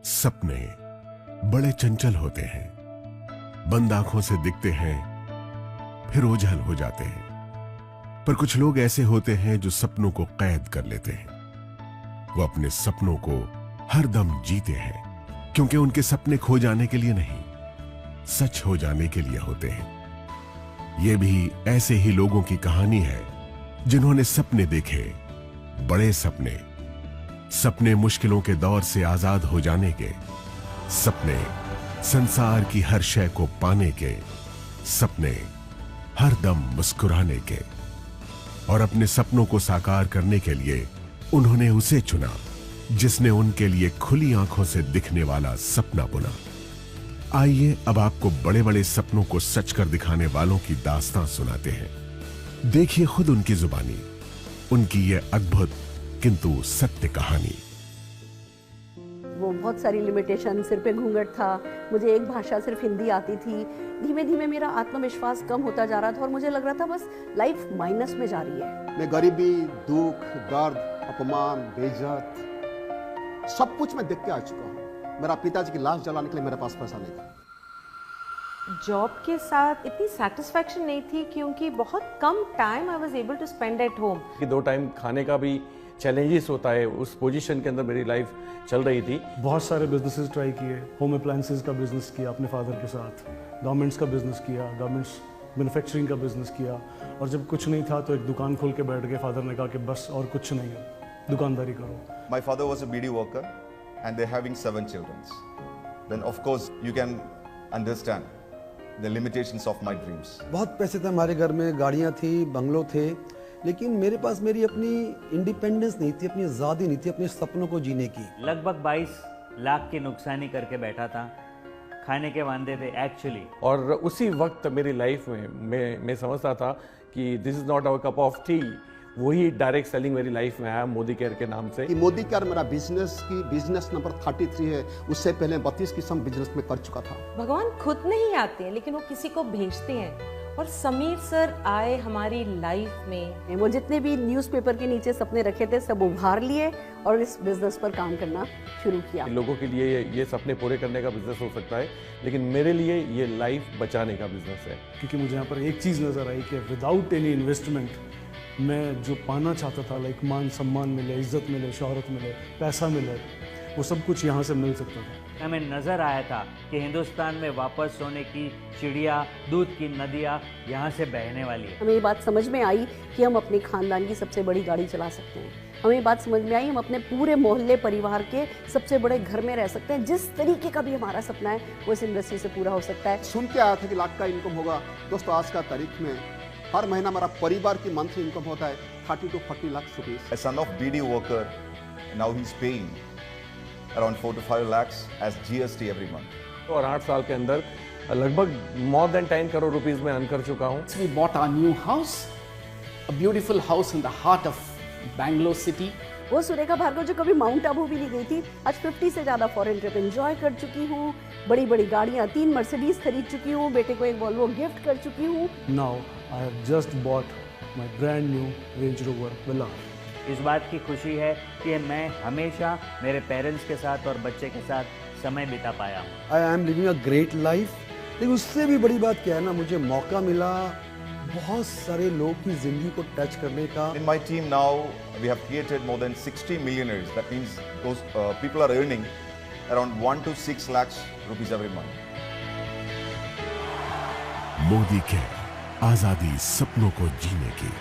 सपने बड़े चंचल होते हैं, बंद आंखों से दिखते हैं फिर ओझल हो जाते हैं। पर कुछ लोग ऐसे होते हैं जो सपनों को कैद कर लेते हैं। वो अपने सपनों को हर दम जीते हैं, क्योंकि उनके सपने खो जाने के लिए नहीं, सच हो जाने के लिए होते हैं। ये भी ऐसे ही लोगों की कहानी है जिन्होंने सपने देखे, बड़े सपने, सपने मुश्किलों के दौर से आजाद हो जाने के, सपने संसार की हर शय को पाने के, सपने हर दम मुस्कुराने के। और अपने सपनों को साकार करने के लिए उन्होंने उसे चुना जिसने उनके लिए खुली आंखों से दिखने वाला सपना बुना। आइए अब आपको बड़े बड़े सपनों को सच कर दिखाने वालों की दास्तां सुनाते हैं। देखिए खुद उनकी जुबानी उनकी यह अद्भुत किंतु सत्य कहानी। वो बहुत सारी लिमिटेशन, सिर पे घूंघट था, मुझे एक भाषा सिर्फ हिंदी आती थी। धीमे धीमे मेरा आत्मविश्वास कम होता जा रहा था और मुझे लग रहा था बस लाइफ माइनस में जा रही है। मैं गरीबी, दुख, दर्द, अपमान, बेइज्जत सब कुछ मैं देख के आ चुका हूँ। मेरा पिताजी की लाश जलाने के लिए मेरे पास पैसा नहीं था। जॉब के साथ इतनी सेटिस्फैक्शन नहीं थी क्योंकि बहुत कम time I was able to spend at home. कि 2 टाइम खाने का भी चैलेंजेस होता है, उस पोजीशन के अंदर मेरी लाइफ चल रही थी। बहुत सारे बिजनेसेस ट्राई किए, होम अप्लायंसेस का बिजनेस किया अपने फादर के साथ, गारमेंट्स का बिजनेस किया, गारमेंट्स मैन्युफैक्चरिंग का बिजनेस किया। और जब कुछ नहीं था तो एक दुकान खोल के बैठ गए। फादर ने कहा कि बस और कुछ नहीं है, दुकानदारी करो। My father was a BD worker and they're having 7 children. Then of course you can understand the limitations of my dreams. बहुत पैसे थे हमारे घर में, गाड़ियाँ थी, बंगलो थे, लेकिन मेरे पास मेरी अपनी इंडिपेंडेंस नहीं थी, अपनी आज़ादी नहीं थी अपने सपनों को जीने की। लगभग 22 लाख की नुकसानी करके बैठा था, खाने के वांदे थे एक्चुअली। और उसी वक्त मेरी लाइफ में मैं समझता था कि this is not our cup of tea. वही डायरेक्ट सेलिंग मेरी लाइफ में आया मोदी केयर के नाम से। कि मोदी केयर मेरा बिजनेस नंबर 33 है, उससे पहले 32 किस्म बिजनेस में कर चुका था। भगवान खुद नहीं आते हैं लेकिन वो किसी को भेजते हैं। और समीर सर आए हमारी लाइफ में। वो जितने भी न्यूज़पेपर के नीचे सपने रखे थे सब उभार लिए और इस बिजनेस पर काम करना शुरू किया। लोगों के लिए ये सपने पूरे करने का बिजनेस हो सकता है, लेकिन मेरे लिए ये लाइफ बचाने का बिजनेस है। क्योंकि मुझे यहाँ पर एक चीज़ नज़र आई कि विदाउट एनी इन्वेस्टमेंट मैं जो पाना चाहता था, लाइक मान सम्मान मिले, इज्जत मिले, शोहरत मिले, पैसा मिले, वो सब कुछ यहाँ से मिल सकता था। हमें नजर आया था कि हिंदुस्तान में वापस सोने की चिड़िया, दूध की नदियाँ यहाँ से बहने वाली है। हमें ये बात समझ में आई कि हम अपने खानदान की सबसे बड़ी गाड़ी चला सकते हैं। हमें ये बात समझ में आई हम अपने पूरे मोहल्ले परिवार के सबसे बड़े घर में रह सकते हैं। जिस तरीके का भी हमारा सपना है वो इस इंडस्ट्री से पूरा हो सकता है। सुन के आया था कि लाख का इनकम होगा। दोस्तों आज का तारीख में हर महीना हमारा परिवार की मंथली इनकम होता है 30 to 40 lakh rupees. A son of BD worker, now he's paying around 4 to 5 lakhs as GST every month. और 8 साल के अंदर लगभग more than 10 करोड़ रुपीस में अर्न कर चुका हूँ। We bought our new house, a beautiful house in the heart of Bangalore city. वो सुरेखा भार्गव जो कभी माउंट आबू भी नहीं गई थी, आज 50 से ज़्यादा फॉरेन ट्रिप एंजॉय कर चुकी हूँ। बड़ी बड़ी गाड़ियाँ, 3 मर्सिडीज खरीद चुकी हूँ, बेटे को एक वॉल्वो गिफ्ट कर चुकी हूँ। Now I have just bought my brand new Range Rover Velar. इस बात की खुशी है कि मैं हमेशा मेरे पेरेंट्स के साथ और बच्चे के साथ समय बिता पाया हूँ। I am living a great life. लेकिन उससे भी बड़ी बात क्या है ना, मुझे मौका मिला बहुत सारे लोग की जिंदगी को टच करने का। In my team now we have created more than 60 millionaires. That means those people are earning around 1 to 6 lakhs rupees every month. Modi care, आजादी सपनों को जीने की।